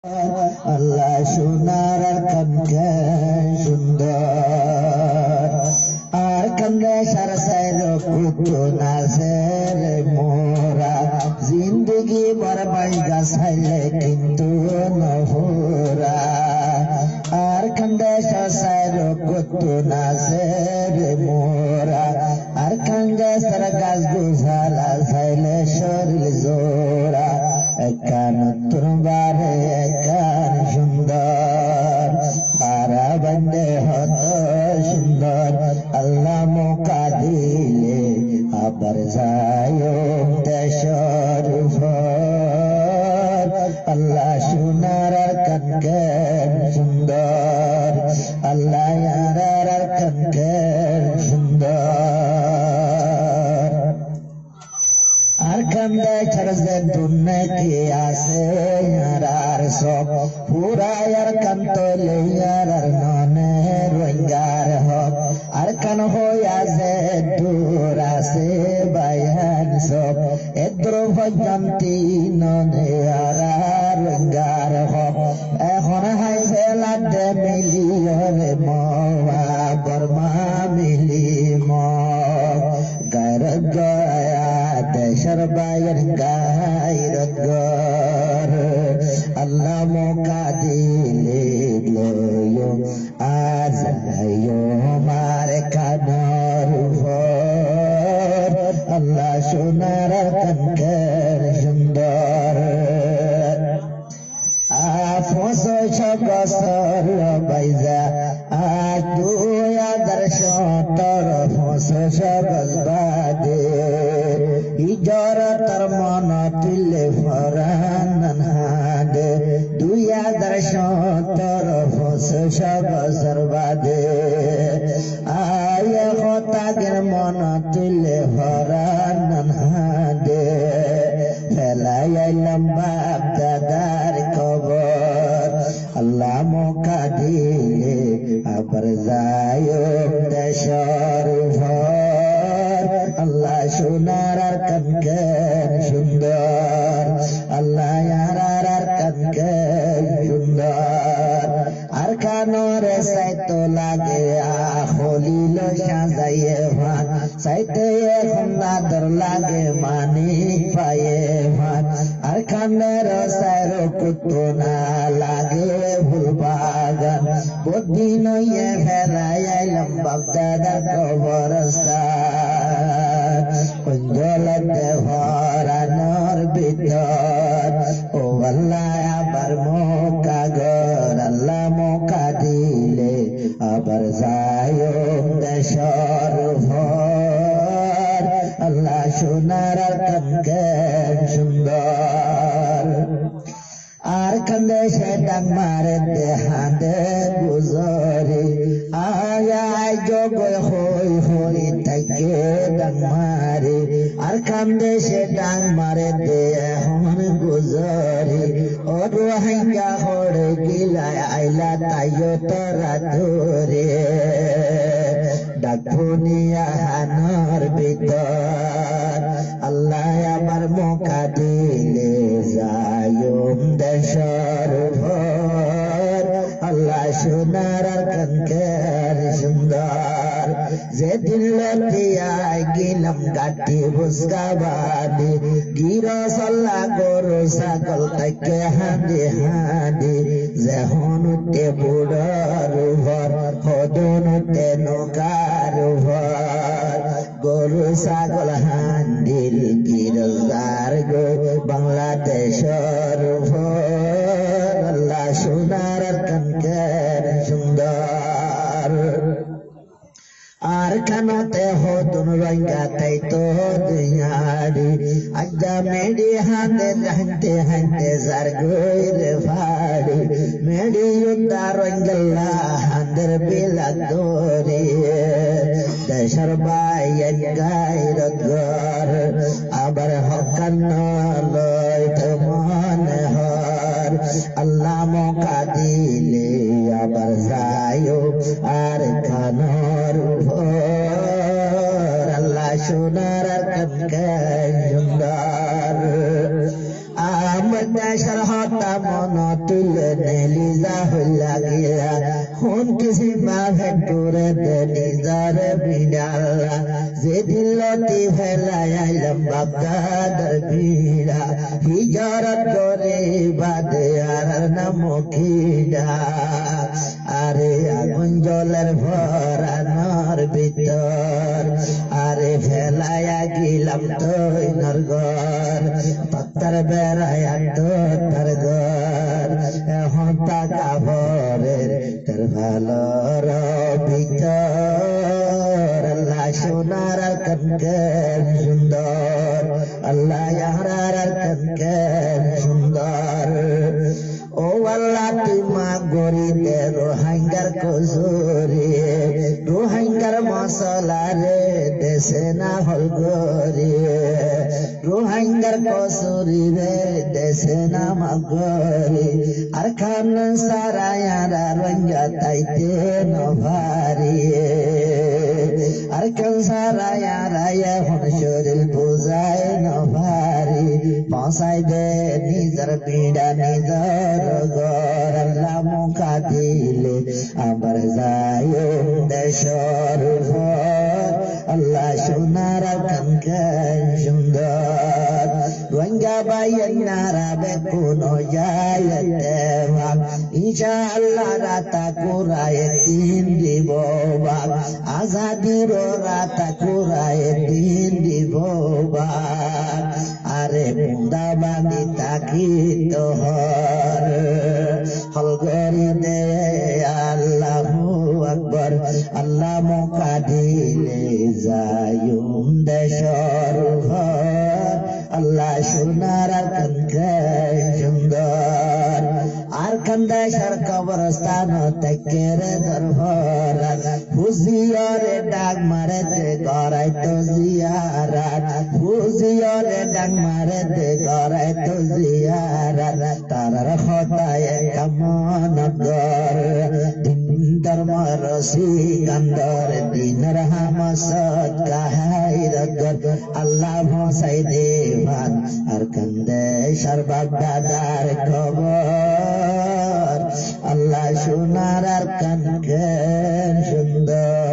আল্লাহ সোনার আর কানকে সুন্দর আর কান্দে সারসাইল পুত্র নাসের মোরা জিন্দগি বরবাই গাছাইলে কিন্তু নহরা আর কান্দে সারসাইল পুত্র নাসের মোরা আর কান্দে সার গাছ গুজালা সাইলে শরীর জোরা একান তুরবারে একান সুন্দর পারা বন্দে হত সুন্দর আল্লাহ মোকা দিলে আবার যায় দেশর ভর আল্লাহ সোনার আর কানকের সুন্দর আল্লাহ ইয়ার আর কানকের সুন্দর আর কান্দে চরজে দুনে কি আসে আর সব পুরা আর কান্তলে আর ননে রঙ্গার হক আর কান হইয়া যে দূর আসে বায়ান সব এদ্র ভজন্তি ননে আর রঙ্গার হক এখন হাই বেলাতে মিলিয়নে মওয়া বর্মা মিলি ম গায়র গয়া দেশর বায়ের গায়রত গর আল্লাহ মোকা দিলে লয়ো আজ আয়ো মার কানর ভর আল্লাহ সোনার কানকের সুন্দর আফসয় ছগসর বাইজা দুই দর্শতর ফসয় ছগস বাদে ইজর তর মন তুলে ফরান হাদে দুই দর্শতর ফসয় ছগসর বাদে আয় হতাগের মন তুলে ফরান হাদে ফেলাইলাম বাপ দাদার কবর আল্লাহ মোকা দিলে আবার যায় দেশর ভর আল্লাহ সোনার আর কানকের সুন্দর আল্লাহ ইয়ার আর কানকের সুন্দর আর কানরে সাইতো লাগে হলিল সাজাইয়ে ভাত সাইতে এখন নাদর লাগে মানিক পায়ে ভাত আর কানের সাইর কুতো না লাগে ফুল বাগান বদিন ইয়ে ফেলাই আইলাম বাগদাদার কবরস্থান কুঞ্জলতে ভরানোর ভিতর ও আল্লাহ আবার মোকা গর আল্লাহ মোকা দিলে আবার যায় দেশর ভর আল্লাহ সোনার কানকের সুন্দর আর কান্দে সে ডাং মারে দেহাতে গুজরে আয় যোগ হই হই তাকে ডাং মারে আর কান্দে সে ডাং মারে দেহন গুজরে ওর হাইকা হড় গিলায় আইলা তাইও তোরা ধরে ডাকুনিয়া হানার ভিতর আল্লাহ আবার মোকা দিলে যায়ম দেশর ভর আল্লাহ সোনার আর কানকের সুন্দর যেদিন লটিয়ায় গেলাম গাটি বুসকাবাদি গিরসল্লা গরু ছাগল তাকে হাঁদি হাঁদি যেহন উঠে বুড়ার ভর হদন উঠে নৌকার ভর গরু ছাগল হান্দিল গিরজার গো বাংলাদেশর ভর আল্লাহ সোনার কানকের সুন্দর আর কানাতে হদন রঙ্গা তাই তো দুনিয়ারি আজ্জা মেডি হাতে হাঁটতে হাঁটতে যার গইরে ভাড়ি মেডি উদ্দা রঙ্গল্লা হাঁদের বেলা দরে দেশর বাইয়ের গায়রত গর আবার হকান লয় তো মনে হর আল্লাহ মোকা দিলে আবার যায় আর কানর ভর আল্লাহ সোনার কানকের সুন্দর আমার দেশের হতা মন তুল দিলে নেলিজা হইলা গিয়া কোন কিসি মা ভেন্টুরে নিজর বিড়ালা যেদিন লতি ফেলাই আইলাম বাগদাদের ভিড়া হিজরত করে বাদে আর নামকিরা আরে আগুন জলের ভরানোর ভিতর আরে ফেলাইয়া গিলাম তুই নরগর পাত্তার বেড়াইয়া তোর ঘর এখন টাকা ভরের তোর ভালোর ভিতর আল্লাহ সোনার কনকের সুন্দর আল্লাহ ইয়ারার কনকের সুন্দর ও আল্লাহ তুই মা গরিবে রোহিঙ্গার কসুরি রোহিঙ্গার মশলা রে দেশে না হল গরি রোহিঙ্গার কসুরি রে দেশে না মগরি আর খান সারায়ারা রঞ্জা তাইতে নভারি আর খান সারায়ারা এখন শরীর পূজায় নভারি পৌঁছাই দে নিজের পীড়া নিজের ঘর আল্লাহ মুখা দিলে আবার যায় দেশর ঘর আল্লাহ সোনার কনকের সুন্দর রঙ্গা বাইনারা বেকুনো যায় দেওয়ান ইনশা আল্লাহ রাতা কুরায় দিন দিব বাপ আজাদির রাতা কুরায় দিন দিব বাপ আরে মুন্দা বাঁধি তাকি তোহর হলগরি দে আল্লাহু আকবার আল্লাহ মোকা দিলে যায়ুম দেশর ঘর আল্লাহ সোনার কনকের সুন্দর আর কন্দেশর কবরস্থান তেকেরে দরবার হুজিয়রে ডাক মারেতে গড়াই তো জিয়ারাত হুজিয়রে ডাক মারেতে গড়াই তো জিয়ারাত তারার খতায় কেমন গর দিন ধর্ম রসি গন্দর দিনের হামসত কাহাইর গর আল্লাহ ভসাই দেবান আর কন্দেশর বাগদাদার খবর আল্লাহ সোনার কনকের সুন্দর